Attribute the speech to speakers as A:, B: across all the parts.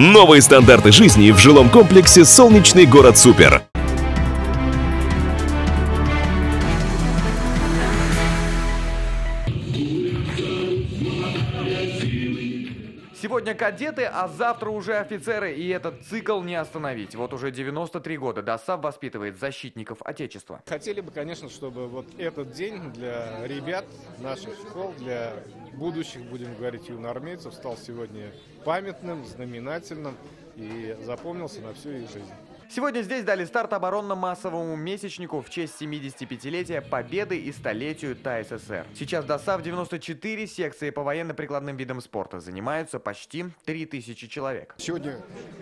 A: Новые стандарты жизни в жилом комплексе «Солнечный город Супер».
B: Сегодня кадеты, а завтра уже офицеры, и этот цикл не остановить. Вот уже 93 года ДОСААФ воспитывает защитников Отечества.
C: Хотели бы, конечно, чтобы вот этот день для ребят наших школ, для будущих, будем говорить, юноармейцев, стал сегодня памятным, знаменательным и запомнился на всю их жизнь.
B: Сегодня здесь дали старт оборонно-массовому месячнику в честь 75-летия Победы и столетию ТАССР. Сейчас ДОСААФ 94 секции по военно-прикладным видам спорта. Занимаются почти 3000 человек.
D: Сегодня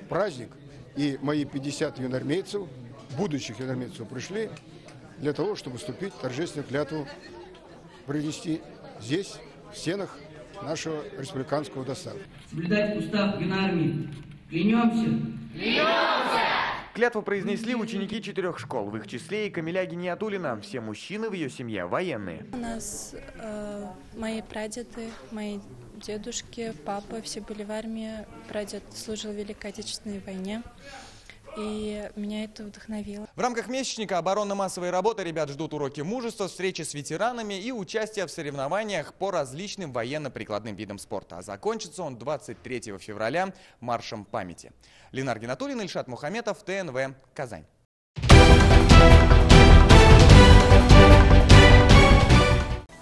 D: праздник, и мои 50 юноармейцев, будущих юноармейцев, пришли для того, чтобы вступить в торжественную клятву, провести здесь, в стенах нашего республиканского ДОСААФ.
E: Соблюдать устав юнармии. Клянемся! Клянемся!
B: Клятву произнесли ученики 4 школ, в их числе и Камиля Гиниатуллина. Все мужчины в ее семье военные.
F: У нас мои прадеды, мои дедушки, папа, все были в армии. Прадед служил в Великой Отечественной войне. И меня это вдохновило.
B: В рамках месячника оборонно-массовой работы ребят ждут уроки мужества, встречи с ветеранами и участие в соревнованиях по различным военно-прикладным видам спорта. А закончится он 23 февраля маршем памяти. Ленар Гиниатуллин, Ильшат Мухаметов, ТНВ, Казань.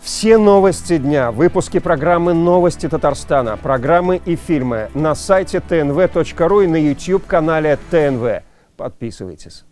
G: Все новости дня, выпуски программы «Новости Татарстана», программы и фильмы на сайте tnv.ru и на YouTube-канале ТНВ. Подписывайтесь.